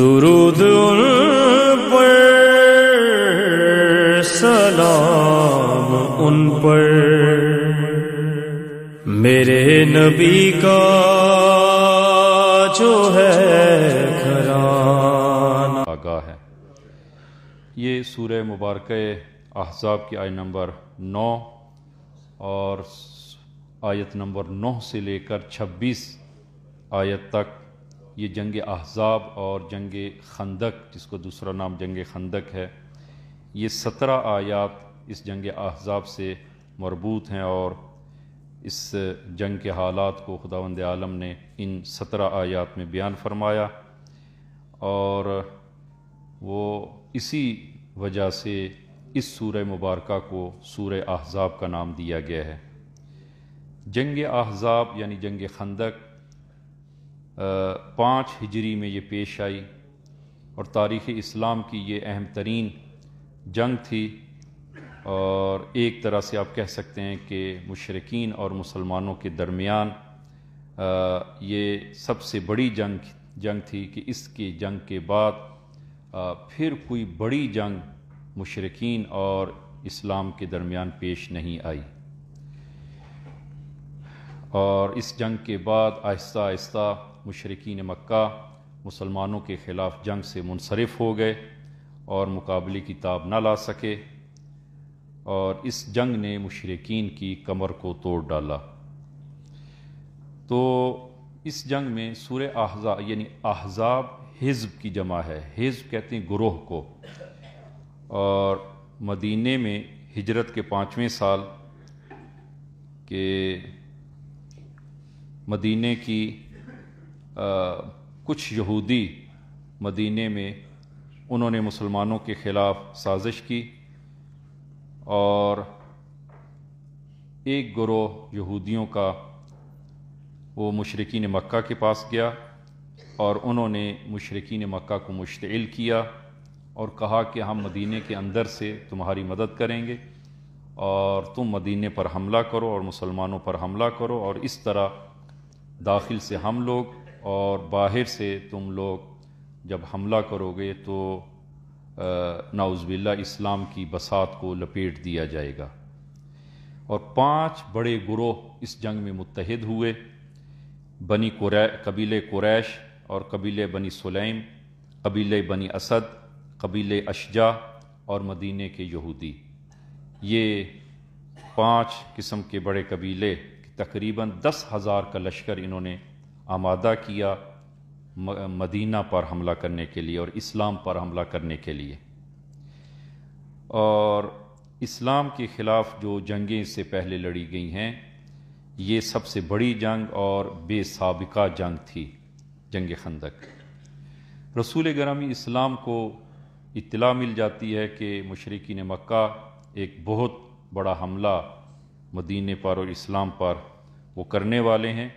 درود ان پر، سلام ان پر، میرے نبی کا جو ہے گھرانہ آگاہ ہے۔ یہ سورہ مبارکہ احزاب کی آیت نمبر 9 اور آیت نمبر 9 سے لے کر 26 آیت تک یہ جنگ احزاب اور جنگ خندق، جس کو دوسرا نام جنگ خندق ہے، یہ 17 آیات اس جنگ احزاب سے مربوط ہیں، اور اس جنگ کے حالات کو خداوند عالم نے ان 17 آیات میں بیان فرمایا، اور وہ اسی وجہ سے اس سورہ مبارکہ کو سورہ احزاب کا نام دیا گیا ہے۔ جنگ احزاب یعنی جنگ خندق 5 ہجری میں یہ پیش آئی، اور تاریخ اسلام کی یہ اہم ترین جنگ تھی، اور ایک طرح سے آپ کہہ سکتے ہیں کہ مشرکین اور مسلمانوں کے درمیان یہ سب سے بڑی جنگ تھی کہ اس کی جنگ کے بعد پھر کوئی بڑی جنگ مشرکین اور اسلام کے درمیان پیش نہیں آئی، اور اس جنگ کے بعد آہستہ آہستہ مشرکین مکہ مسلمانوں کے خلاف جنگ سے منصرف ہو گئے اور مقابلے کی تاب نہ لا سکے، اور اس جنگ نے مشرکین کی کمر کو توڑ ڈالا۔ تو اس جنگ میں سورہ احزاب یعنی احزاب حزب کی جمع ہے، حزب کہتے ہیں گروہ کو، اور مدینے میں ہجرت کے 5ویں سال کے مدینے کی کچھ یہودی مدینے میں انہوں نے مسلمانوں کے خلاف سازش کی، اور ایک گروہ یہودیوں کا وہ مشرکین مکہ کے پاس گیا، اور انہوں نے مشرکین مکہ کو مشتعل کیا اور کہا کہ ہم مدینے کے اندر سے تمہاری مدد کریں گے، اور تم مدینے پر حملہ کرو اور مسلمانوں پر حملہ کرو، اور اس طرح داخل سے ہم لوگ اور باہر سے تم لوگ جب حملہ کرو گے تو نعوذ باللہ اسلام کی بساط کو لپیٹ دیا جائے گا۔ اور 5 بڑے گروہ اس جنگ میں متحد ہوئے، قبیلہ قریش اور قبیلہ بنی سلیم، قبیلہ بنی اسد، قبیلہ اشجع اور مدینے کے یہودی۔ یہ 5 قسم کے بڑے قبیلے تقریباً 10,000 کا لشکر انہوں نے آمادہ کیا مدینہ پر حملہ کرنے کے لیے اور اسلام پر حملہ کرنے کے لیے۔ اور اسلام کے خلاف جو جنگیں اس سے پہلے لڑی گئی ہیں، یہ سب سے بڑی جنگ اور بے سابقہ جنگ تھی، جنگ خندق۔ رسول گرامی اسلام کو اطلاع مل جاتی ہے کہ مشرکین مکہ ایک بہت بڑا حملہ مدینے پر اور اسلام پر وہ کرنے والے ہیں۔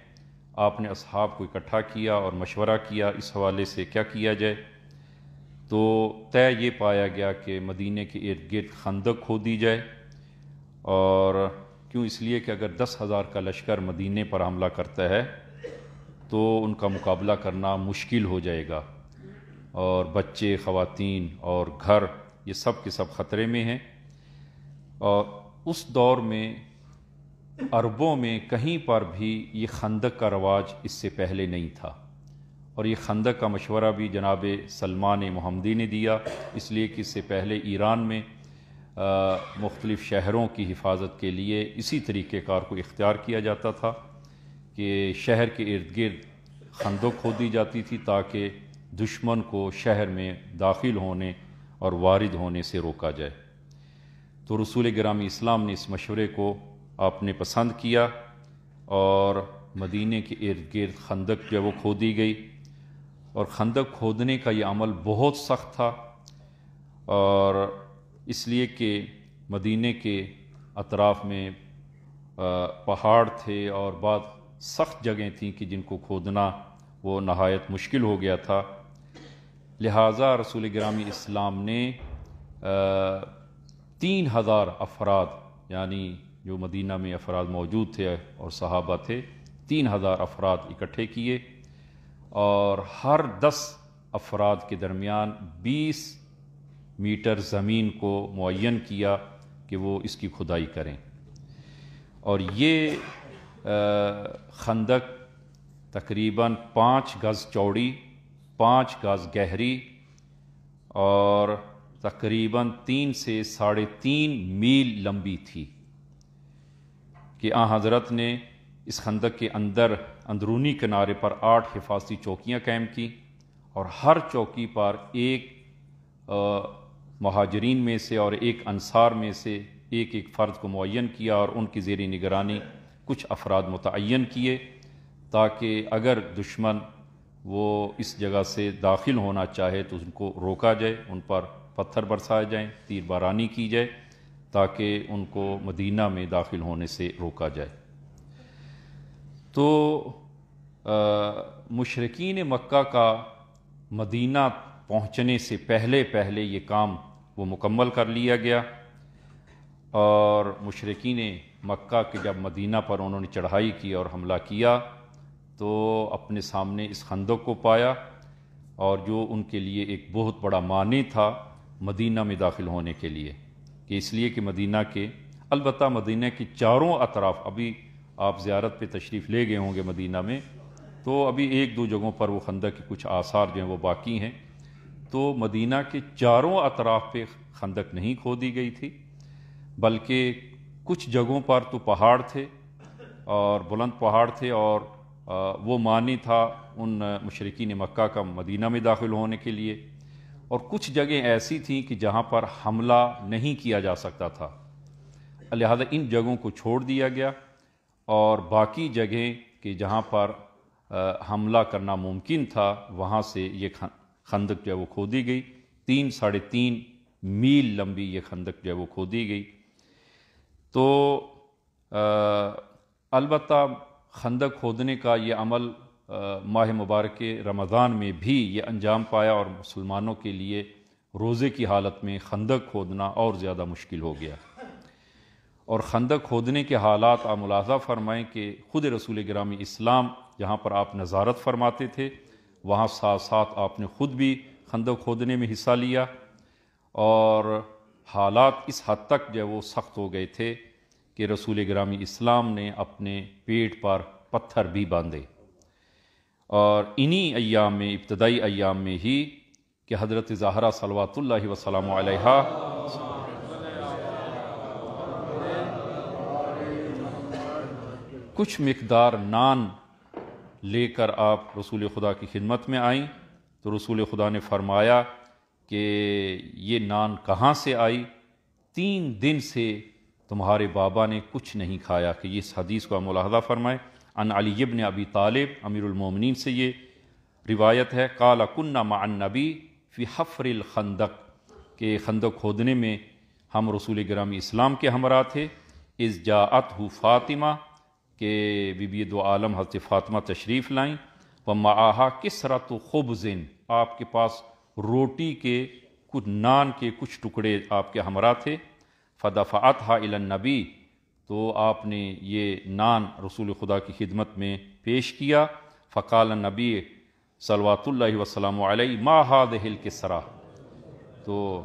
آپ نے اصحاب کو اکٹھا کیا اور مشورہ کیا اس حوالے سے کیا کیا جائے، تو طے یہ پایا گیا کہ مدینے کے ارد گرد خندق کھودی جائے، اور کیوں؟ اس لیے کہ اگر 10,000 کا لشکر مدینے پر حملہ کرتا ہے تو ان کا مقابلہ کرنا مشکل ہو جائے گا، اور بچے، خواتین اور گھر یہ سب کے سب خطرے میں ہیں۔ اور اس دور میں عربوں میں کہیں پر بھی یہ خندق کا رواج اس سے پہلے نہیں تھا، اور یہ خندق کا مشورہ بھی جناب سلمان محمدی نے دیا، اس لیے کہ اس سے پہلے ایران میں مختلف شہروں کی حفاظت کے لیے اسی طریقہ کار کو اختیار کیا جاتا تھا کہ شہر کے ارد گرد خندق کھودی جاتی تھی تاکہ دشمن کو شہر میں داخل ہونے اور وارد ہونے سے روکا جائے۔ تو رسول گرامی اسلام نے اس مشورے کو آپ نے پسند کیا، اور مدینے کے ارد گرد خندق جو وہ کھودی گئی، اور خندق کھودنے کا یہ عمل بہت سخت تھا، اور اس لیے کہ مدینے کے اطراف میں پہاڑ تھے اور بعض سخت جگہیں تھیں کہ جن کو کھودنا وہ نہایت مشکل ہو گیا تھا، لہٰذا رسول گرامی اسلام نے 3,000 افراد، یعنی جو مدینہ میں افراد موجود تھے اور صحابہ تھے، 3,000 افراد اکٹھے کیے، اور ہر 10 افراد کے درمیان 20 میٹر زمین کو معین کیا کہ وہ اس کی کھدائی کریں، اور یہ خندق تقریباً 5 گز چوڑی، 5 گز گہری اور تقریباً 3 سے 3.5 میل لمبی تھی، کہ آن حضرت نے اس خندق کے اندرونی کنارے پر 8 حفاظتی چوکیاں قائم کی، اور ہر چوکی پر ایک مہاجرین میں سے اور ایک انصار میں سے ایک فرد کو معین کیا، اور ان کی زیر نگرانی کچھ افراد متعین کیے، تاکہ اگر دشمن وہ اس جگہ سے داخل ہونا چاہے تو ان کو روکا جائے، ان پر پتھر برسائے جائیں، تیر بارانی کی جائے، تاکہ ان کو مدینہ میں داخل ہونے سے روکا جائے۔ تو مشرکین مکہ کا مدینہ پہنچنے سے پہلے یہ کام وہ مکمل کر لیا گیا، اور مشرکین مکہ کے جب مدینہ پر انہوں نے چڑھائی کی اور حملہ کیا تو اپنے سامنے اس خندق کو پایا، اور جو ان کے لیے ایک بہت بڑا مانع تھا مدینہ میں داخل ہونے کے لیے، کہ اس لیے کہ مدینہ کے البتہ مدینہ کے چاروں اطراف، ابھی آپ زیارت پہ تشریف لے گئے ہوں گے مدینہ میں، تو ابھی 1-2 جگہوں پر وہ خندق کے کچھ آثار جو ہیں وہ باقی ہیں، تو مدینہ کے چاروں اطراف پہ خندق نہیں کھودی گئی تھی، بلکہ کچھ جگہوں پر تو پہاڑ تھے اور بلند پہاڑ تھے، اور وہ مانع تھا ان مشرکین مکہ کا مدینہ میں داخل ہونے کے لیے، اور کچھ جگہیں ایسی تھیں کہ جہاں پر حملہ نہیں کیا جا سکتا تھا، لہذا ان جگہوں کو چھوڑ دیا گیا، اور باقی جگہیں کہ جہاں پر حملہ کرنا ممکن تھا وہاں سے یہ خندق جو ہے وہ کھودی گئی، 3-3.5 میل لمبی یہ خندق جو ہے وہ کھودی گئی۔ تو البتہ خندق کھودنے کا یہ عمل ماہ مبارک رمضان میں بھی یہ انجام پایا، اور مسلمانوں کے لیے روزے کی حالت میں خندق کھودنا اور زیادہ مشکل ہو گیا، اور خندق کھودنے کے حالات آپ ملاحظہ فرمائیں کہ خود رسول گرامی اسلام جہاں پر آپ نظارت فرماتے تھے وہاں ساتھ ساتھ آپ نے خود بھی خندق کھودنے میں حصہ لیا، اور حالات اس حد تک جو وہ سخت ہو گئے تھے کہ رسول گرامی اسلام نے اپنے پیٹ پر پتھر بھی باندھے، اور انہی ایام میں، ابتدائی ایام میں ہی کہ حضرت زہرا صلوات اللہ وسلام علیہا کچھ مقدار نان لے کر آپ رسول خدا کی خدمت میں آئیں، تو رسول خدا نے فرمایا کہ یہ نان کہاں سے آئی؟ 3 دن سے تمہارے بابا نے کچھ نہیں کھایا، کہ اس حدیث کو ملاحظہ فرمائیں۔ عن علی ابن ابی طالب امیر المومنین سے یہ روایت ہے، قال کنا مع النبی فی حفر الخندق، کہ خندق کھودنے میں ہم رسول گرامی اسلام کے ہمراہ تھے، اذ جاءتہ فاطمہ، کہ بی بی دو عالم حضرت فاطمہ تشریف لائیں، ومعہا کسرۃ خبز، آپ کے پاس روٹی کے کچھ نان کے کچھ ٹکڑے آپ کے ہمراہ تھے، فدفعتھا الی النبی، تو آپ نے یہ نان رسول خدا کی خدمت میں پیش کیا، فقال النبی صلوات اللہ وسلام علیہ ما ھذہ الکسرہ، تو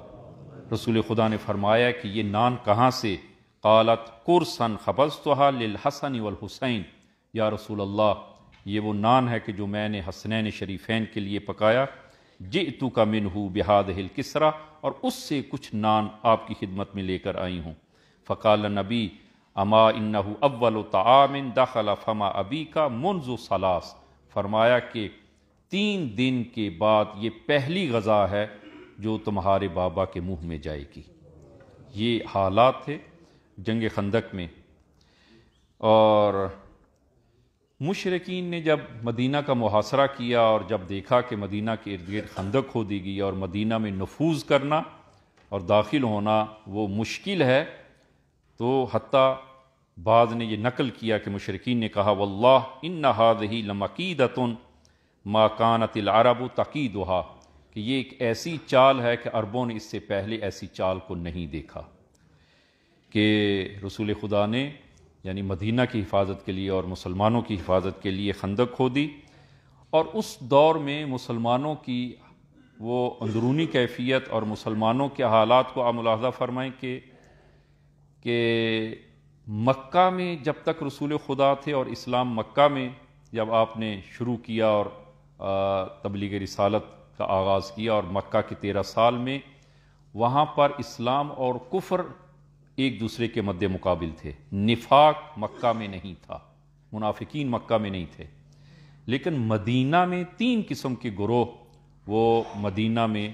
رسول خدا نے فرمایا کہ یہ نان کہاں سے؟ قالت قرصا خبزتها للحسن والحسین، یا رسول اللہ یہ وہ نان ہے کہ جو میں نے حسنین شریفین کے لیے پکایا، جئتک منہ بہذہ الکسرہ، اور اس سے کچھ نان آپ کی خدمت میں لے کر آئی ہوں۔ فقال النبی اما انہ اول طعام دخل فم ابیک منذ ثلاث، فرمایا کہ 3 دن کے بعد یہ پہلی غذا ہے جو تمہارے بابا کے منہ میں جائے گی۔ یہ حالات تھے جنگ خندق میں، اور مشرکین نے جب مدینہ کا محاصرہ کیا اور جب دیکھا کہ مدینہ کے ارد گرد خندق کھودی گئی اور مدینہ میں نفوذ کرنا اور داخل ہونا وہ مشکل ہے، تو حتیٰ بعض نے یہ نقل کیا کہ مشرکین نے کہا واللہ ان ھذہ لمکیدۃ ما کانت العرب تقیدھا، کہ یہ ایک ایسی چال ہے کہ عربوں نے اس سے پہلے ایسی چال کو نہیں دیکھا، کہ رسول خدا نے یعنی مدینہ کی حفاظت کے لیے اور مسلمانوں کی حفاظت کے لیے خندق کھودی، اور اس دور میں مسلمانوں کی وہ اندرونی کیفیت اور مسلمانوں کے حالات کو آپ ملاحظہ فرمائیں کہ مکہ میں جب تک رسول خدا تھے اور اسلام مکہ میں جب آپ نے شروع کیا اور تبلیغ رسالت کا آغاز کیا اور مکہ کے 13 سال میں وہاں پر اسلام اور کفر ایک دوسرے کے مد مقابل تھے. نفاق مکہ میں نہیں تھا، منافقین مکہ میں نہیں تھے، لیکن مدینہ میں 3 قسم کے گروہ وہ مدینہ میں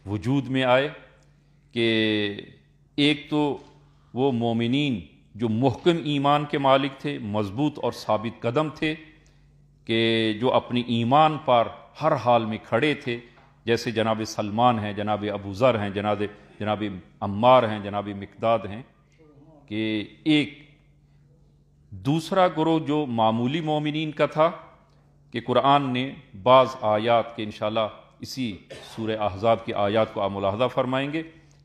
وجود میں آئے کہ ایک تو وہ مومنین جو محکم ایمان کے مالک تھے، مضبوط اور ثابت قدم تھے، کہ جو اپنی ایمان پر ہر حال میں کھڑے تھے، جیسے جناب سلمان ہیں، جناب ابو ذر ہیں، جناب عمار ہیں، جناب مقداد ہیں. کہ ایک دوسرا گروہ جو معمولی مومنین کا تھا کہ قرآن نے بعض آیات کے انشاءاللہ اسی سورہ احزاب کی آیات کو آپ ملاحظہ فرمائیں گے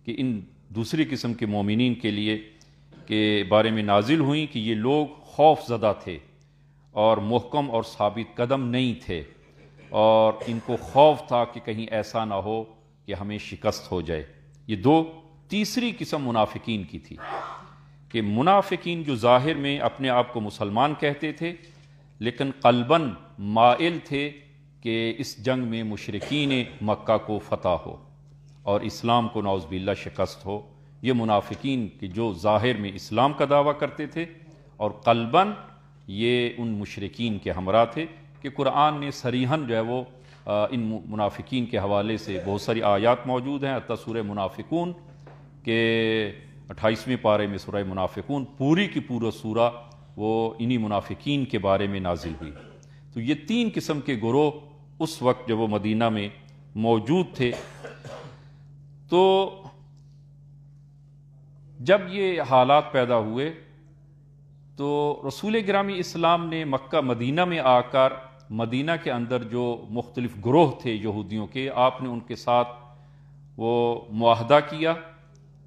کہ ان دوسری قسم کے مومنین کے لیے کے بارے میں نازل ہوئیں کہ یہ لوگ خوف زدہ تھے اور محکم اور ثابت قدم نہیں تھے، اور ان کو خوف تھا کہ کہیں ایسا نہ ہو کہ ہمیں شکست ہو جائے. یہ تیسری قسم منافقین کی تھی کہ منافقین جو ظاہر میں اپنے آپ کو مسلمان کہتے تھے لیکن قلباً مائل تھے کہ اس جنگ میں مشرکین مکہ کو فتح ہو اور اسلام کو نعوذ باللہ شکست ہو. یہ منافقین کہ جو ظاہر میں اسلام کا دعویٰ کرتے تھے اور قلباً یہ ان مشرکین کے ہمراہ تھے کہ قرآن نے صریحاً جو ہے وہ ان منافقین کے حوالے سے بہت ساری آیات موجود ہیں. حتیٰ سورہ منافقون کے 28ویں پارے میں سورہ منافقون پوری کی پورا سورہ وہ انہی منافقین کے بارے میں نازل ہوئی. تو یہ 3 قسم کے گروہ اس وقت جب وہ مدینہ میں موجود تھے. تو جب یہ حالات پیدا ہوئے تو رسول گرامی اسلام نے مکہ مدینہ میں آ کر مدینہ کے اندر جو مختلف گروہ تھے یہودیوں کے، آپ نے ان کے ساتھ وہ معاہدہ کیا،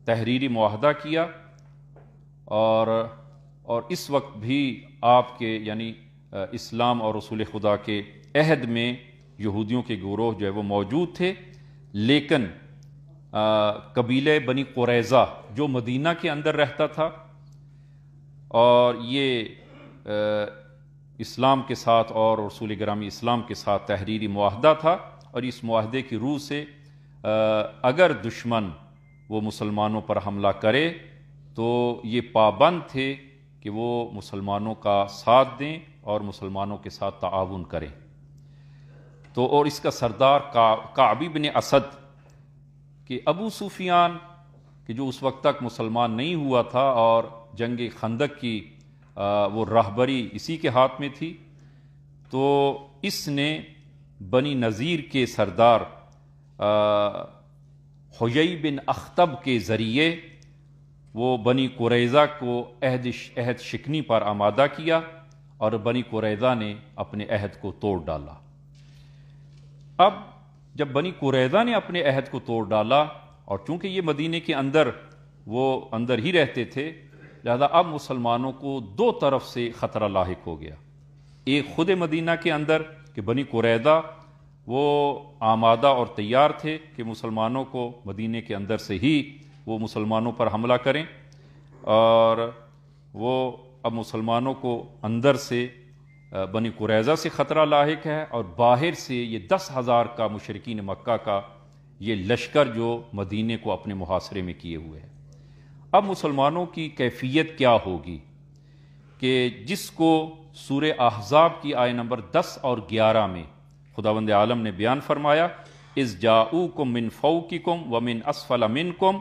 تحریری معاہدہ کیا، اور اس وقت بھی آپ کے یعنی اسلام اور رسول خدا کے عہد میں یہودیوں کے گروہ جو ہے وہ موجود تھے. لیکن قبیلہ بنی قریظہ جو مدینہ کے اندر رہتا تھا اور یہ اسلام کے ساتھ اور رسول گرامی اسلام کے ساتھ تحریری معاہدہ تھا، اور اس معاہدے کی روح سے اگر دشمن وہ مسلمانوں پر حملہ کرے تو یہ پابند تھے کہ وہ مسلمانوں کا ساتھ دیں اور مسلمانوں کے ساتھ تعاون کریں. تو اور اس کا سردار کعب بن اسد کہ ابو سفیان کہ جو اس وقت تک مسلمان نہیں ہوا تھا اور جنگ خندق کی وہ راہبری اسی کے ہاتھ میں تھی، تو اس نے بنی نذیر کے سردار حیی بن اخطب کے ذریعے وہ بنی قریظہ کو عہد شکنی پر آمادہ کیا اور بنی قریظہ نے اپنے عہد کو توڑ ڈالا. اب جب بنی قریظہ نے اپنے عہد کو توڑ ڈالا اور چونکہ یہ مدینے کے اندر وہ اندر ہی رہتے تھے، لہذا اب مسلمانوں کو 2 طرف سے خطرہ لاحق ہو گیا. ایک خود مدینہ کے اندر کہ بنی قریظہ وہ آمادہ اور تیار تھے کہ مسلمانوں کو مدینے کے اندر سے ہی وہ مسلمانوں پر حملہ کریں، اور وہ اب مسلمانوں کو اندر سے بنی قریظہ سے خطرہ لاحق ہے، اور باہر سے یہ 10,000 کا مشرکین مکہ کا یہ لشکر جو مدینے کو اپنے محاصرے میں کیے ہوئے ہے. اب مسلمانوں کی کیفیت کیا ہوگی کہ جس کو سورہ احزاب کی آیت نمبر 10 اور 11 میں خداوند عالم نے بیان فرمایا، اذ جاؤکم من فوقکم ومن اسفل منکم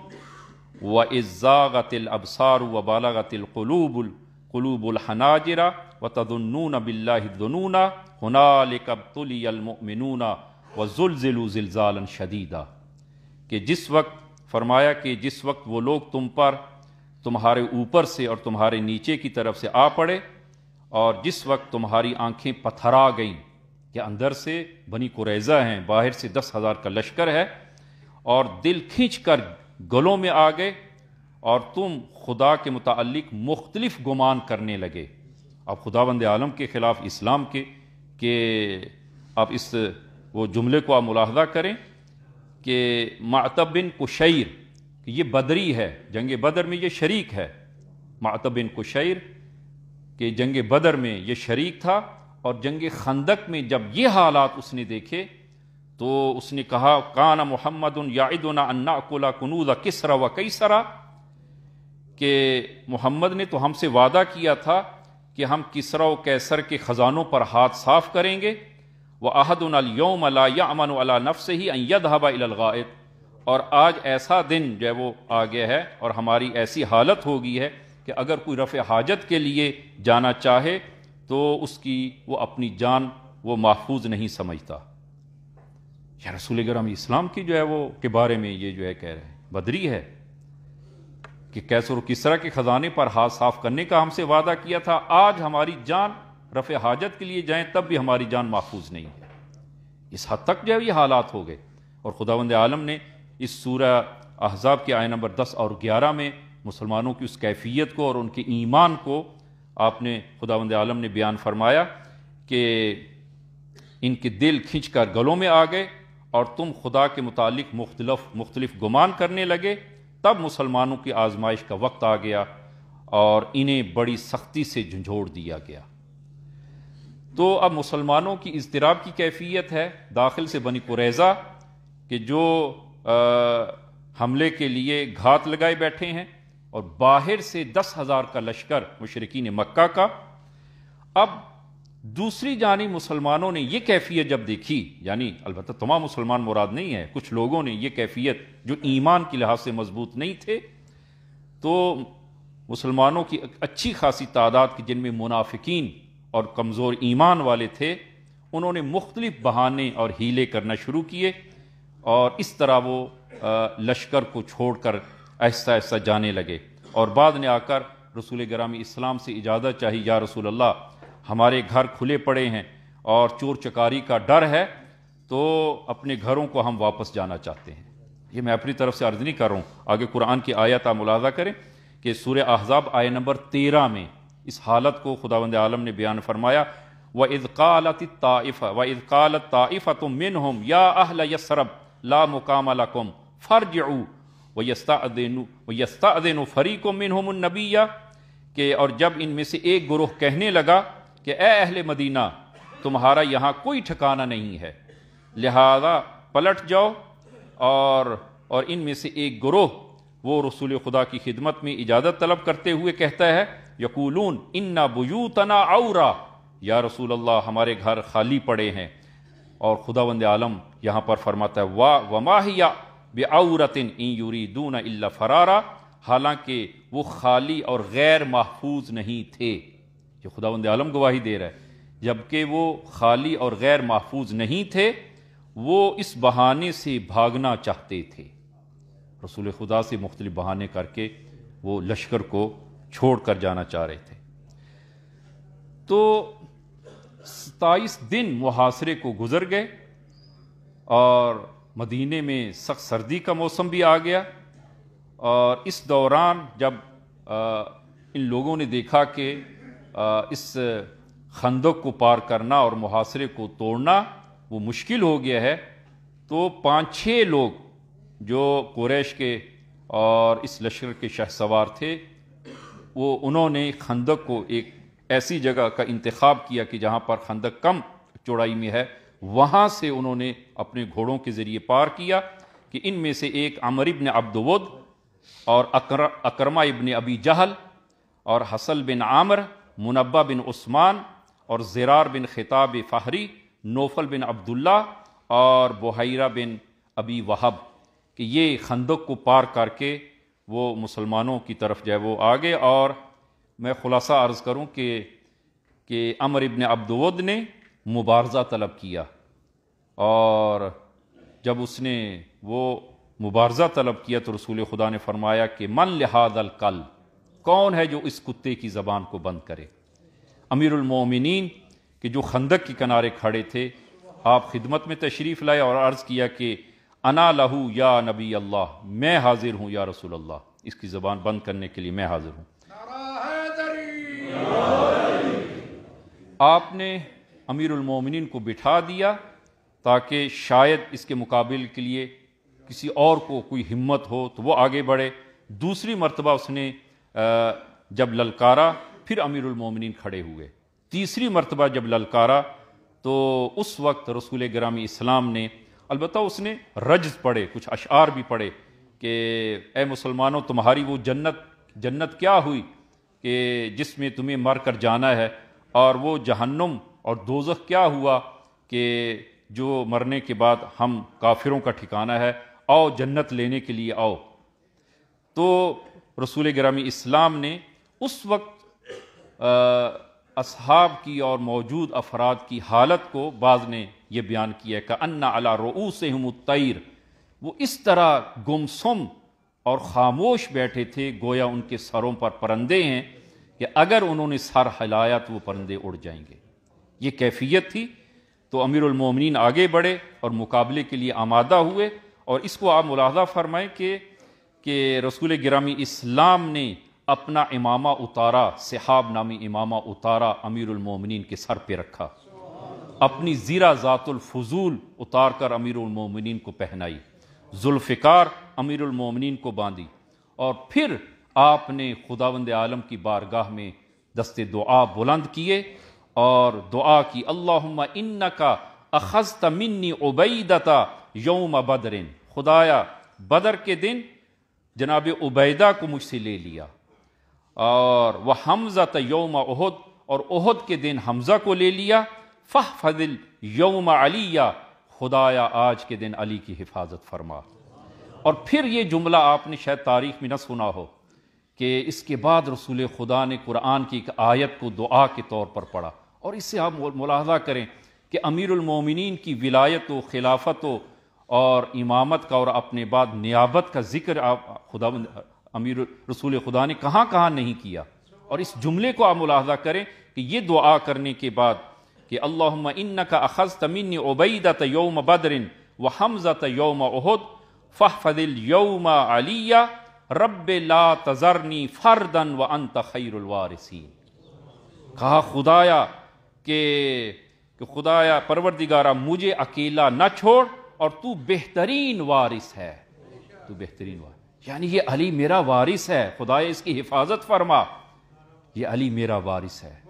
واذ زاغت الابصار وبلغت القلوب الحناجر وتظنون باللہ الظنون ہنالک ابتلی المؤمنون وزلزلوا زلزالا شدیدا. کہ جس وقت فرمایا کہ جس وقت وہ لوگ تم پر تمہارے اوپر سے اور تمہارے نیچے کی طرف سے آ پڑے، اور جس وقت تمہاری آنکھیں پتھرا گئیں کہ اندر سے بنی قریظہ ہیں، باہر سے 10,000 کا لشکر ہے، اور دل کھینچ کر گلوں میں آ گئے اور تم خدا کے متعلق مختلف گمان کرنے لگے. اب خداوند عالم کے خلاف اسلام کے کہ آپ اس وہ جملے کو آپ ملاحظہ کریں کہ معتب بن قشیر کہ یہ بدری ہے، جنگ بدر میں یہ شریک ہے، معتب بن قشیر کہ جنگ بدر میں یہ شریک تھا، اور جنگ خندق میں جب یہ حالات اس نے دیکھے تو اس نے کہا کان محمد یعدنا ان ناکل کنوز کسری و قیصر، کہ محمد نے تو ہم سے وعدہ کیا تھا کہ ہم کسری و قیصر کے خزانوں پر ہاتھ صاف کریں گے، وَأَحَدُنَا الْيَوْمَ لَا يَعْمَنُ عَلَى نَفْسِهِ أَن يَذْهَبَ إِلَى الْغَائِطِ، اور آج ایسا دن جو ہے وہ آ گیا ہے اور ہماری ایسی حالت ہو گئی ہے کہ اگر کوئی رفع حاجت کے لیے جانا چاہے تو اس کی وہ اپنی جان وہ محفوظ نہیں سمجھتا۔ یا رسول گرامی اسلام کی جو ہے وہ کے بارے میں یہ جو ہے کہہ رہے ہیں بدری ہے کہ کیسر و کسریٰ کے خزانے پر ہاتھ صاف کرنے کا ہم سے وعدہ کیا تھا، آج ہماری جان رفع حاجت کے لیے جائیں تب بھی ہماری جان محفوظ نہیں ہے۔ اس حد تک جو ہے یہ حالات ہو گئے، اور خداوند عالم نے اس سورہ احزاب کی آیت نمبر 10 اور 11 میں مسلمانوں کی اس کیفیت کو اور ان کے ایمان کو آپ نے خداوند عالم نے بیان فرمایا کہ ان کے دل کھنچ کر گلوں میں آ گئے اور تم خدا کے متعلق مختلف گمان کرنے لگے، تب مسلمانوں کی آزمائش کا وقت آ گیا اور انہیں بڑی سختی سے جھنجھوڑ دیا گیا۔ تو اب مسلمانوں کی اضطراب کی کیفیت ہے داخل سے بنی قریظہ کہ جو حملے کے لیے گھات لگائے بیٹھے ہیں، اور باہر سے 10,000 کا لشکر مشرکین مکہ کا۔ اب دوسری جانب مسلمانوں نے یہ کیفیت جب دیکھی، یعنی البتہ تمام مسلمان مراد نہیں ہے، کچھ لوگوں نے یہ کیفیت جو ایمان کی لحاظ سے مضبوط نہیں تھے، تو مسلمانوں کی اچھی خاصی تعداد کی جن میں منافقین اور کمزور ایمان والے تھے، انہوں نے مختلف بہانے اور ہیلے کرنا شروع کیے، اور اس طرح وہ لشکر کو چھوڑ کر آہستہ آہستہ جانے لگے، اور بعد نے آ کر رسول گرامی اسلام سے اجازت چاہی، یا رسول اللہ ہمارے گھر کھلے پڑے ہیں اور چور چکاری کا ڈر ہے، تو اپنے گھروں کو ہم واپس جانا چاہتے ہیں۔ یہ میں اپنی طرف سے عرض نہیں کر رہا ہوں، آگے قرآن کی آیت آپ ملاحظہ کریں کہ سورہ احزاب آیت نمبر 13 میں اس حالت کو خداوند عالم نے بیان فرمایا، وَإِذْ قَالَتْ طَائِفَةٌ مِّنْهُمْ يَا أَهْلَ يَثْرِبَ لَا مُقَامَ لَكُمْ فَارْجِعُوا وَيَسْتَأْذِنُ فَرِيقٌ مِّنْهُمُ النَّبِيَّ، کہ اور جب ان میں سے ایک گروہ کہنے لگا کہ اے اہل مدینہ تمہارا یہاں کوئی ٹھکانہ نہیں ہے، لہذا پلٹ جاؤ، اور ان میں سے ایک گروہ وہ رسول خدا کی خدمت میں اجازت طلب کرتے ہوئے کہتا ہے یقولون انا بیوتنا عورا، یا رسول اللہ ہمارے گھر خالی پڑے ہیں، اور خداوند عالم یہاں پر فرماتا ہے وما ہی بعورۃ ان یریدون الا فرارا، حالانکہ وہ خالی اور غیر محفوظ نہیں تھے۔ یہ خداوند عالم گواہی دے رہا ہے، جبکہ وہ خالی اور غیر محفوظ نہیں تھے، وہ اس بہانے سے بھاگنا چاہتے تھے، رسول خدا سے مختلف بہانے کر کے وہ لشکر کو چھوڑ کر جانا چاہ رہے تھے۔ تو 27 دن محاصرے کو گزر گئے، اور مدینے میں سخت سردی کا موسم بھی آ گیا، اور اس دوران جب ان لوگوں نے دیکھا کہ اس خندق کو پار کرنا اور محاصرے کو توڑنا وہ مشکل ہو گیا ہے، تو 5-6 لوگ جو قریش کے اور اس لشکر کے شہسوار تھے، وہ انہوں نے خندق کو ایک ایسی جگہ کا انتخاب کیا کہ جہاں پر خندق کم چوڑائی میں ہے، وہاں سے انہوں نے اپنے گھوڑوں کے ذریعے پار کیا، کہ ان میں سے ایک عمر ابن عبد ود اور اکرمہ ابن ابی جہل اور حسل بن عامر، منبہ بن عثمان اور زرار بن خطاب فہری، نوفل بن عبداللہ اور بحیرہ بن ابی وہب، کہ یہ خندق کو پار کر کے وہ مسلمانوں کی طرف جو ہے وہ آگے۔ اور میں خلاصہ عرض کروں کہ عمر ابن عبد ود نے مبارزہ طلب کیا، اور جب اس نے وہ مبارزہ طلب کیا تو رسول خدا نے فرمایا کہ من لہذا الکلب، کون ہے جو اس کتے کی زبان کو بند کرے؟ امیر المومنین کہ جو خندق کے کنارے کھڑے تھے، آپ خدمت میں تشریف لائے اور عرض کیا کہ انا لہو یا نبی اللہ، میں حاضر ہوں یا رسول اللہ، اس کی زبان بند کرنے کے لیے میں حاضر ہوں۔ آپ نے امیر المومنین کو بٹھا دیا تاکہ شاید اس کے مقابل کے لیے کسی اور کو کوئی ہمت ہو تو وہ آگے بڑھے۔ دوسری مرتبہ اس نے جب للکارا پھر امیر المومنین کھڑے ہوئے۔ تیسری مرتبہ جب للکارا تو اس وقت رسول گرامی اسلام نے، البتہ اس نے رجز پڑھے، کچھ اشعار بھی پڑھے کہ اے مسلمانوں تمہاری وہ جنت کیا ہوئی کہ جس میں تمہیں مر کر جانا ہے، اور وہ جہنم اور دوزخ کیا ہوا کہ جو مرنے کے بعد ہم کافروں کا ٹھکانہ ہے، آؤ جنت لینے کے لیے آؤ۔ تو رسول گرامی اسلام نے اس وقت اصحاب کی اور موجود افراد کی حالت کو بعض نے یہ بیان کیا کہ ان علی رؤوسہم الطیر، وہ اس طرح گمسم اور خاموش بیٹھے تھے گویا ان کے سروں پر پرندے ہیں کہ اگر انہوں نے سر ہلایا تو وہ پرندے اڑ جائیں گے، یہ کیفیت تھی۔ تو امیر المومنین آگے بڑھے اور مقابلے کے لیے آمادہ ہوئے، اور اس کو آپ ملاحظہ فرمائیں کہ رسول گرامی اسلام نے اپنا امامہ اتارا، صحاب نامی امامہ اتارا، امیر المومنین کے سر پہ رکھا، اپنی زیرہ ذات الفضول اتار کر امیر المومنین کو پہنائی، ذوالفقار امیر المومنین کو باندھی، اور پھر آپ نے خداوند عالم کی بارگاہ میں دست دعا بلند کیے اور دعا کی، اللہم انکا اخذت منی عبیدتا یوم بدر، خدایا بدر کے دن جناب عبیدہ کو مجھ سے لے لیا، اور وہ حمزہ یوم احد، اور احد کے دن حمزہ کو لے لیا، فاحفظ یوم علیہ، خدایا آج کے دن علی کی حفاظت فرما۔ اور پھر یہ جملہ آپ نے شاید تاریخ میں نہ سنا ہو کہ اس کے بعد رسول خدا نے قرآن کی ایک آیت کو دعا کے طور پر پڑھا، اور اس سے آپ ملاحظہ کریں کہ امیر المومنین کی ولایت و خلافت اور امامت کا اور اپنے بعد نیابت کا ذکر خدا امیر رسول خدا نے کہاں کہاں نہیں کیا، اور اس جملے کو آپ ملاحظہ کریں کہ یہ دعا کرنے کے بعد کہ اللہم انکا اخذت منی عبیدۃ یوم بدر وحمزۃ یوم احد فاحفظ الیوم علیہ رب لا تذرنی فردا وانت خیر الوارثین، کہا خدایا کہ خدایا پروردگارہ مجھے اکیلا نہ چھوڑ، اور تو بہترین وارث ہے، تو بہترین وارث، یعنی یہ علی میرا وارث ہے، خدایا اس کی حفاظت فرما، یہ علی میرا وارث ہے۔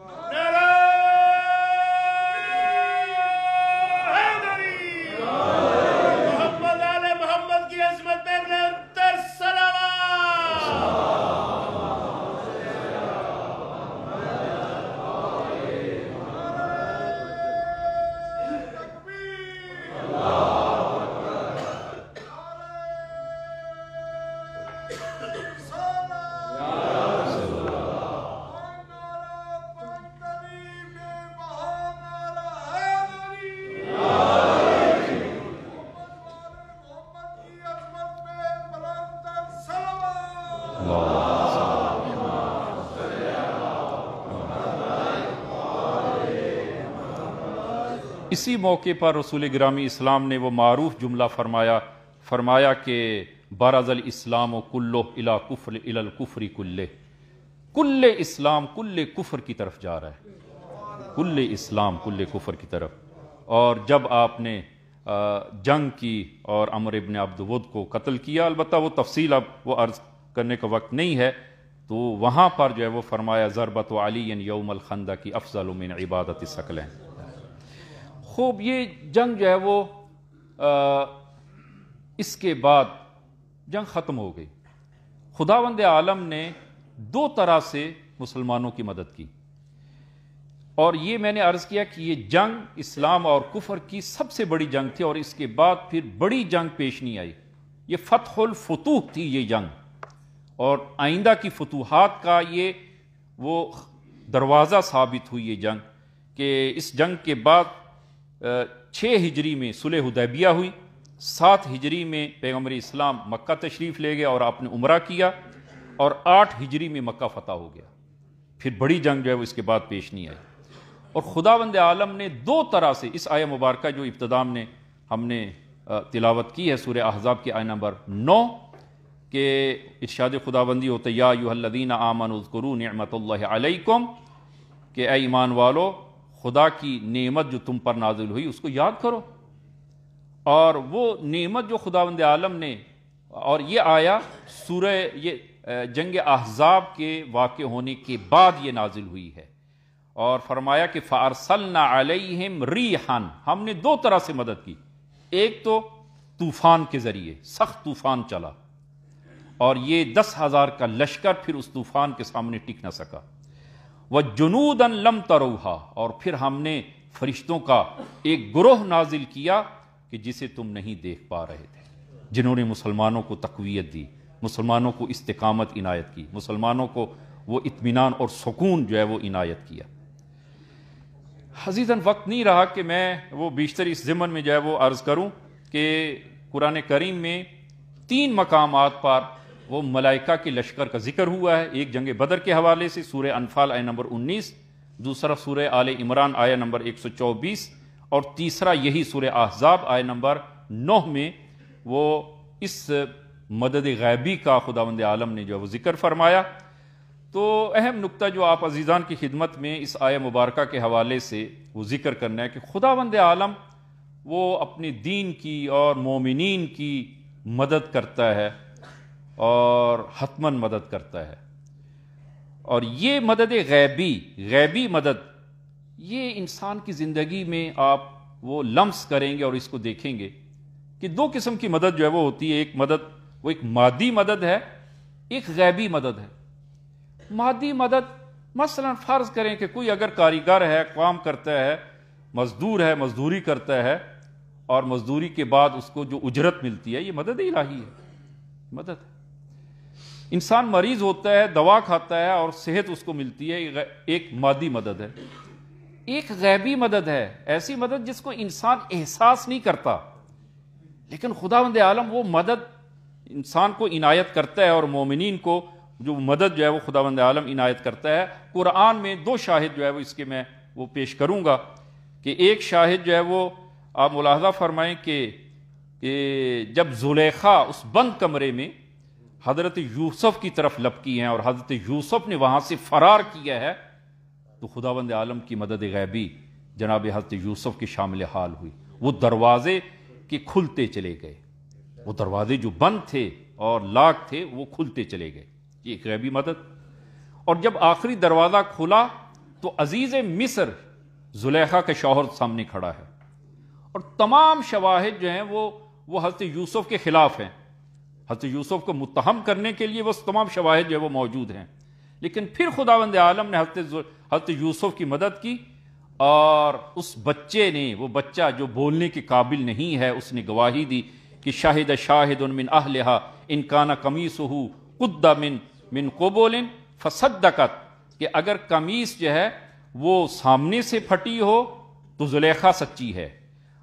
اسی موقع پر رسول گرامی اسلام نے وہ معروف جملہ فرمایا کہ برز الاسلام کلہ الی الکفر کلہ، کل اسلام کل کفر کی طرف جا رہا ہے، کل اسلام کل کفر کی طرف۔ اور جب آپ نے جنگ کی اور عمر ابن عبد ود کو قتل کیا، البتہ وہ تفصیل اب وہ عرض کرنے کا وقت نہیں ہے، تو وہاں پر جو ہے وہ فرمایا ضربت علی یوم الخندق افضل من عبادت الثقلین۔ خوب، یہ جنگ جو ہے وہ اس کے بعد جنگ ختم ہو گئی۔ خداوند عالم نے دو طرح سے مسلمانوں کی مدد کی، اور یہ میں نے عرض کیا کہ یہ جنگ اسلام اور کفر کی سب سے بڑی جنگ تھی، اور اس کے بعد پھر بڑی جنگ پیش نہیں آئی، یہ فتح الفتوح تھی یہ جنگ، اور آئندہ کی فتوحات کا یہ وہ دروازہ ثابت ہوئی یہ جنگ، کہ اس جنگ کے بعد 6 ہجری میں صلح حدیبیہ ہوئی، 7 ہجری میں پیغمبر اسلام مکہ تشریف لے گئے اور آپ نے عمرہ کیا، اور 8 ہجری میں مکہ فتح ہو گیا۔ پھر بڑی جنگ جو ہے وہ اس کے بعد پیش نہیں آئی، اور خداوند عالم نے دو طرح سے اس آیہ مبارکہ جو ابتدا میں ہم نے تلاوت کی ہے سورہ احزاب کی آیہ نمبر 9 کہ ارشاد خداوندی ہوتا ہے یا ایھا الذین آمنوا اذکروا نعمت اللہ علیکم، کہ اے ایمان والو خدا کی نعمت جو تم پر نازل ہوئی اس کو یاد کرو، اور وہ نعمت جو خداوند عالم نے، اور یہ آیا سورہ یہ جنگ احزاب کے واقع ہونے کے بعد یہ نازل ہوئی ہے، اور فرمایا کہ فَأَرْسَلْنَا عَلَيْهِمْ رِيحًا، ہم نے دو طرح سے مدد کی، ایک تو طوفان کے ذریعے، سخت طوفان چلا اور یہ 10,000 کا لشکر پھر اس طوفان کے سامنے ٹک نہ سکا، وَجُنُودًا لَمْ تَرَوْهَا، اور پھر ہم نے فرشتوں کا ایک گروہ نازل کیا کہ جسے تم نہیں دیکھ پا رہے تھے، جنہوں نے مسلمانوں کو تقویت دی، مسلمانوں کو استقامت عنایت کی، مسلمانوں کو وہ اطمینان اور سکون جو ہے وہ عنایت کیا۔ عزیزاً، وقت نہیں رہا کہ میں وہ بیشتر اس ضمن میں جو ہے وہ عرض کروں کہ قرآن کریم میں 3 مقامات پر وہ ملائکہ کے لشکر کا ذکر ہوا ہے، ایک جنگ بدر کے حوالے سے سورہ انفال آیہ نمبر 19، دوسرا سورہ آل عمران آیہ نمبر 124، اور تیسرا یہی سورہ احزاب آیہ نمبر 9 میں وہ اس مدد غیبی کا خداوند عالم نے جو وہ ذکر فرمایا۔ تو اہم نقطہ جو آپ عزیزان کی خدمت میں اس آیہ مبارکہ کے حوالے سے وہ ذکر کرنا ہے کہ خداوند عالم وہ اپنے دین کی اور مومنین کی مدد کرتا ہے اور حتماً مدد کرتا ہے، اور یہ مدد غیبی مدد یہ انسان کی زندگی میں آپ وہ لمس کریں گے اور اس کو دیکھیں گے کہ 2 قسم کی مدد جو ہے وہ ہوتی ہے، ایک مدد وہ ایک مادی مدد ہے، ایک غیبی مدد ہے۔ مادی مدد مثلا فرض کریں کہ کوئی اگر کاریگر ہے، کام کرتا ہے، مزدور ہے، مزدوری کرتا ہے، اور مزدوری کے بعد اس کو جو اجرت ملتی ہے، یہ مدد الہی ہے، مدد ہے۔ انسان مریض ہوتا ہے، دوا کھاتا ہے اور صحت اس کو ملتی ہے، ایک مادی مدد ہے۔ ایک غیبی مدد ہے، ایسی مدد جس کو انسان احساس نہیں کرتا، لیکن خداوند عالم وہ مدد انسان کو عنایت کرتا ہے، اور مومنین کو جو مدد جو ہے وہ خداوند عالم عنایت کرتا ہے۔ قرآن میں 2 شاہد جو ہے وہ اس کے میں وہ پیش کروں گا کہ ایک شاہد جو ہے وہ آپ ملاحظہ فرمائیں کہ جب زلیخا اس بند کمرے میں حضرت یوسف کی طرف لپکی ہیں اور حضرت یوسف نے وہاں سے فرار کیا ہے، تو خداوند عالم کی مدد غیبی جناب حضرت یوسف کی شامل حال ہوئی، وہ دروازے کے کھلتے چلے گئے، وہ دروازے جو بند تھے اور لاک تھے وہ کھلتے چلے گئے، یہ غیبی مدد۔ اور جب آخری دروازہ کھلا تو عزیز مصر زلیخا کے شوہر سامنے کھڑا ہے، اور تمام شواہد جو ہیں وہ حضرت یوسف کے خلاف ہیں، حضرت یوسف کو متہم کرنے کے لیے وہ تمام شواہد جو ہے وہ موجود ہیں، لیکن پھر خداوند عالم نے حضرت یوسف کی مدد کی، اور اس بچے نے، وہ بچہ جو بولنے کے قابل نہیں ہے، اس نے گواہی دی کہ شاہد شاہد من اہلہا ان کان قمیصہ قد من قبل فصدقت، کہ اگر قمیص جو ہے وہ سامنے سے پھٹی ہو تو زلیخا سچی ہے،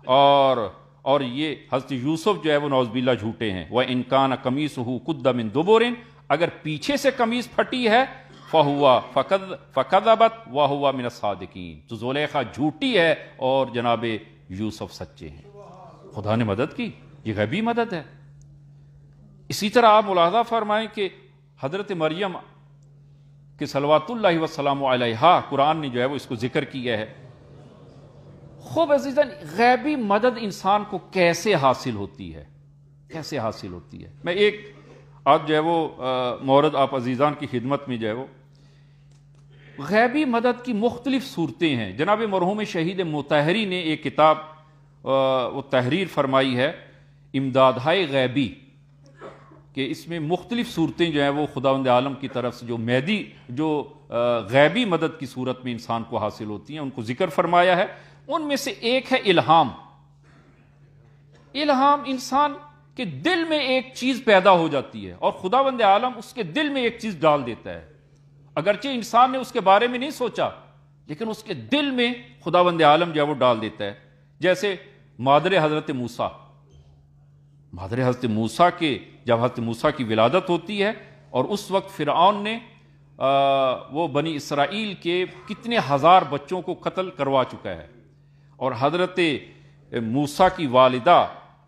اور یہ حضرت یوسف جو ہے وہ نعوذ باللہ جھوٹے ہیں۔ وَإِن كَانَ قَمِيصُهُ قُدَّ مِن دُبُرٍ، اگر پیچھے سے قمیص پھٹی ہے فَهُوَ فَكَذَبَتْ وَهُوَ مِنَ الصَّادِقِينَ، تو زلیخا جھوٹی ہے اور جناب یوسف سچے ہیں۔ خدا نے مدد کی، یہ غیبی مدد ہے۔ اسی طرح آپ ملاحظہ فرمائیں کہ حضرت مریم کہ صلوات اللہ وسلام علیہا قرآن نے جو ہے وہ اس کو ذکر کیا ہے۔ خوب عزیزاً، غیبی مدد انسان کو کیسے حاصل ہوتی ہے، کیسے حاصل ہوتی ہے؟ میں ایک آج جو ہے وہ مورد آپ عزیزان کی خدمت میں جو ہے وہ غیبی مدد کی مختلف صورتیں ہیں۔ جناب مرحوم شہید مطہری نے ایک کتاب وہ تحریر فرمائی ہے، امدادہائے غیبی، کہ اس میں مختلف صورتیں جو ہیں وہ خداوند عالم کی طرف سے جو غیبی مدد کی صورت میں انسان کو حاصل ہوتی ہیں ان کو ذکر فرمایا ہے۔ ان میں سے ایک ہے الہام۔ الہام انسان کے دل میں ایک چیز پیدا ہو جاتی ہے اور خداوند عالم اس کے دل میں ایک چیز ڈال دیتا ہے، اگرچہ انسان نے اس کے بارے میں نہیں سوچا، لیکن اس کے دل میں خداوند عالم جو ہے وہ ڈال دیتا ہے۔ جیسے مادر حضرت موسیٰ کے جب حضرت موسیٰ کی ولادت ہوتی ہے اور اس وقت فرعون نے وہ بنی اسرائیل کے کتنے ہزار بچوں کو قتل کروا چکا ہے، اور حضرت موسیٰ کی والدہ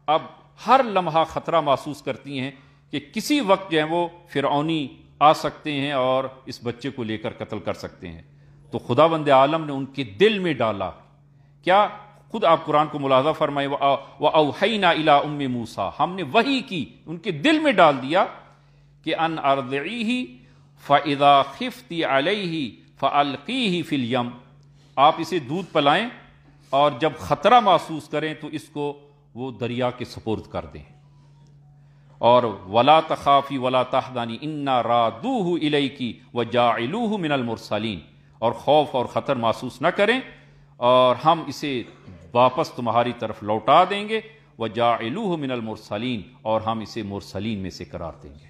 اب ہر لمحہ خطرہ محسوس کرتی ہیں کہ کسی وقت جو ہے وہ فرعونی آ سکتے ہیں اور اس بچے کو لے کر قتل کر سکتے ہیں۔ تو خداوند عالم نے ان کے دل میں ڈالا، کیا خود آپ قرآن کو ملاحظہ فرمائے، وَأَوْحَيْنَا إِلَىٰ أُمِّ مُوسَىٰ، ہم نے وحی کی، ان کے دل میں ڈال دیا کہ ان ارضعیہ فاذا خفتی علیہ فالقیہ فی الیم، آپ اسے دودھ پلائیں اور جب خطرہ محسوس کریں تو اس کو وہ دریا کے سپرد کر دیں، اور ولا تخافی ولا تحزنی انا رادوہ الیکی وجاعلوہ من المرسلین، اور خوف اور خطر محسوس نہ کریں اور ہم اسے واپس تمہاری طرف لوٹا دیں گے، وجاعلوہ من المرسلین، اور ہم اسے مرسلین میں سے قرار دیں گے۔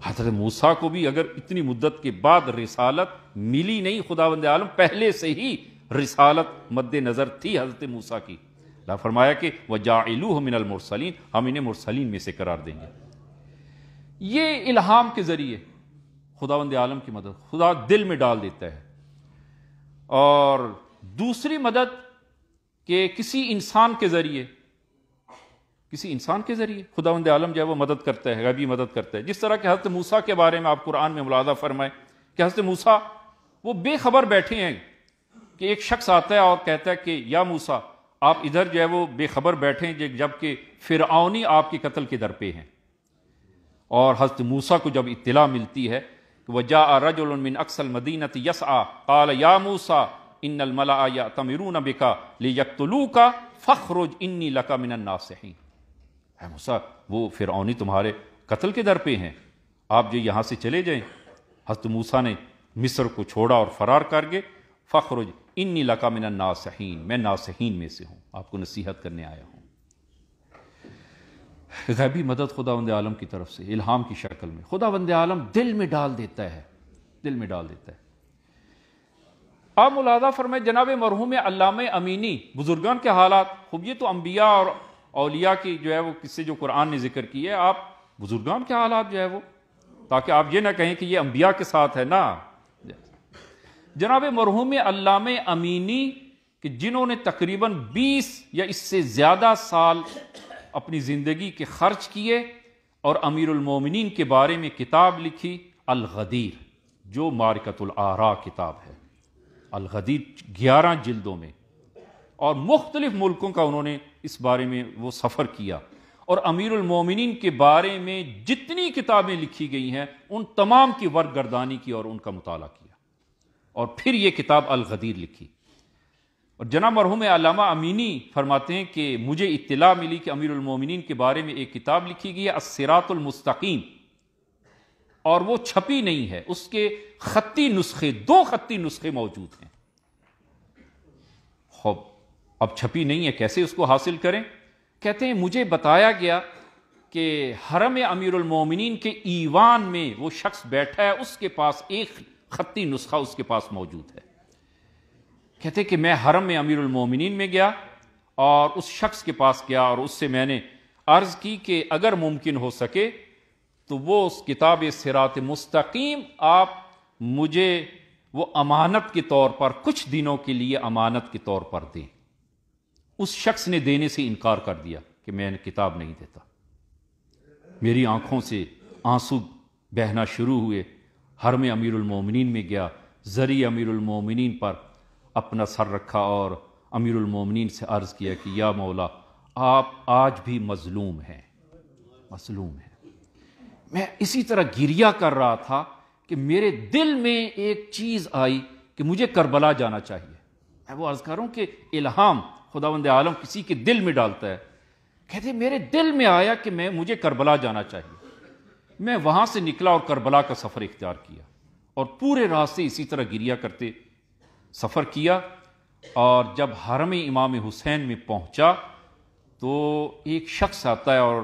حضرت موسیٰ کو بھی اگر اتنی مدت کے بعد رسالت ملی نہیں، خداوند عالم پہلے سے ہی رسالت مد نظر تھی حضرت موسیٰ کی، اللہ فرمایا کہ وَجَاعِلُوهُ مِنَ الْمُرْسَلِينَ، ہم انہیں مرسلین میں سے قرار دیں گے۔ یہ الہام کے ذریعے خداوند عالم کی مدد خدا دل میں ڈال دیتا ہے، اور دوسری مدد کہ کسی انسان کے ذریعے خداوند عالم جو ہے وہ مدد کرتا ہے، غیبی مدد کرتا ہے، جس طرح کہ حضرت موسیٰ کے بارے میں آپ قرآن میں ملاحظہ فرمائیں کہ حضرت موسیٰ وہ بے خبر بیٹھے ہیں کہ ایک شخص آتا ہے اور کہتا ہے کہ یا موسیٰ آپ ادھر جو ہے وہ بے خبر بیٹھے ہیں جبکہ فرعونی آپ کے قتل کے در پہ ہیں، اور حضرت موسیٰ کو جب اطلاع ملتی ہے کہ وَجَاءَ رَجُلٌ مِّنْ أَقْصَى الْمَدِينَةِ يَسْعَىٰ قَالَ يَا مُوسَىٰ إِنَّ الْمَلَأَ يَأْتَمِرُونَ بِكَ لِيَقْتُلُوكَ فَاخْرُجْ إِنِّي لَكَ مِنَ النَّاصِحِينَ۔ اے موسیٰ وہ فرعونی تمہارے قتل کے در پہ ہیں، آپ جو یہاں سے چلے جائیں۔ حضرت موسیٰ نے مصر کو چھوڑا اور فرار کر گئے، فَاخْرُجْ إِنِّي لَكَ مِنَ النَّاصِحِينَ، میں ناصحین میں سے ہوں، آپ کو نصیحت کرنے آیا ہوں۔ غیبی مدد خداوند عالم کی طرف سے الہام کی شکل میں خداوند عالم دل میں ڈال دیتا ہے، آپ ملاحظہ فرمائیں جناب مرحوم علامہ امینی بزرگان کے حالات، خوب یہ تو انبیاء اور اولیاء کی جو ہے وہ قصے جو قرآن نے ذکر کی ہے، آپ بزرگان کے حالات جو ہے وہ، تاکہ آپ یہ نہ کہیں کہ یہ انبیاء کے ساتھ ہے نا۔ جناب مرحوم علامہ امینی کہ جنہوں نے تقریباً 20 یا اس سے زیادہ سال اپنی زندگی کے خرچ کیے اور امیر المومنین کے بارے میں کتاب لکھی، الغدیر، جو معرکۃ الآراء کتاب ہے، الغدیر 11 جلدوں میں، اور مختلف ملکوں کا انہوں نے اس بارے میں وہ سفر کیا، اور امیر المومنین کے بارے میں جتنی کتابیں لکھی گئی ہیں ان تمام کی ورق گردانی کی اور ان کا مطالعہ کیا، اور پھر یہ کتاب الغدیر لکھی۔ اور جناب مرحوم علامہ امینی فرماتے ہیں کہ مجھے اطلاع ملی کہ امیر المومنین کے بارے میں ایک کتاب لکھی گئی ہے الصراط المستقیم، اور وہ چھپی نہیں ہے، اس کے خطی نسخے 2 خطی نسخے موجود ہیں۔ خوب اب چھپی نہیں ہے، کیسے اس کو حاصل کریں؟ کہتے ہیں مجھے بتایا گیا کہ حرم امیر المومنین کے ایوان میں وہ شخص بیٹھا ہے، اس کے پاس ایک خطی نسخہ اس کے پاس موجود ہے۔ کہتے کہ میں حرم میں امیر المومنین میں گیا اور اس شخص کے پاس گیا اور اس سے میں نے عرض کی کہ اگر ممکن ہو سکے تو وہ اس کتاب صراط مستقیم آپ مجھے وہ امانت کے طور پر کچھ دنوں کے لیے امانت کے طور پر دیں۔ اس شخص نے دینے سے انکار کر دیا کہ میں کتاب نہیں دیتا۔ میری آنکھوں سے آنسو بہنا شروع ہوئے، حرم امیر المومنین میں گیا، زری امیر المومنین پر اپنا سر رکھا اور امیر المومنین سے عرض کیا کہ یا مولا آپ آج بھی مظلوم ہیں۔ میں اسی طرح گریہ کر رہا تھا کہ میرے دل میں ایک چیز آئی کہ مجھے کربلا جانا چاہیے۔ میں وہ عرض کر رہا ہوں کہ الہام خداوند عالم کسی کے دل میں ڈالتا ہے۔ کہتے میرے دل میں آیا کہ مجھے کربلا جانا چاہیے۔ میں وہاں سے نکلا اور کربلا کا سفر اختیار کیا، اور پورے راستے اسی طرح گریہ کرتے سفر کیا، اور جب حرم امام حسین میں پہنچا تو ایک شخص آتا ہے اور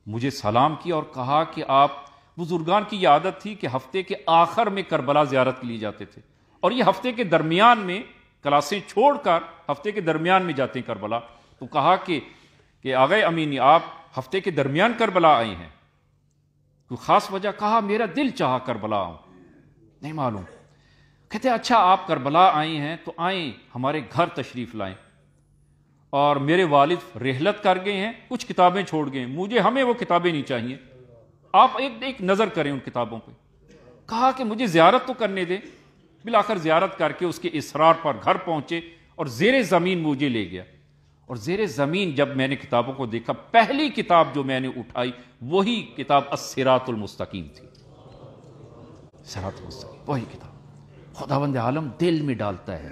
مجھے سلام کیا اور کہا کہ آپ بزرگان کی یہ عادت تھی کہ ہفتے کے آخر میں کربلا زیارت کے لیے جاتے تھے، اور یہ ہفتے کے درمیان میں کلاسیں چھوڑ کر ہفتے کے درمیان میں جاتے ہیں کربلا۔ تو کہا کہ آغا امینی آپ ہفتے کے درمیان کربلا آئے ہیں، کوئی خاص وجہ؟ کہا میرا دل چاہا کربلا آؤں، نہیں معلوم۔ کہتے اچھا آپ کربلا آئے ہیں تو آئیں ہمارے گھر تشریف لائیں، اور میرے والد رحلت کر گئے ہیں، کچھ کتابیں چھوڑ گئے ہیں، ہمیں وہ کتابیں نہیں چاہیے، آپ ایک نظر کریں ان کتابوں پہ۔ کہا کہ مجھے زیارت تو کرنے دیں۔ بالآخر زیارت کر کے اس کے اصرار پر گھر پہنچے اور زیر زمین مجھے لے گیا، اور زیر زمین جب میں نے کتابوں کو دیکھا، پہلی کتاب جو میں نے اٹھائی وہی کتاب الصراط المستقیم تھی۔ صراط المستقیم، وہی کتاب خداوند عالم دل میں ڈالتا ہے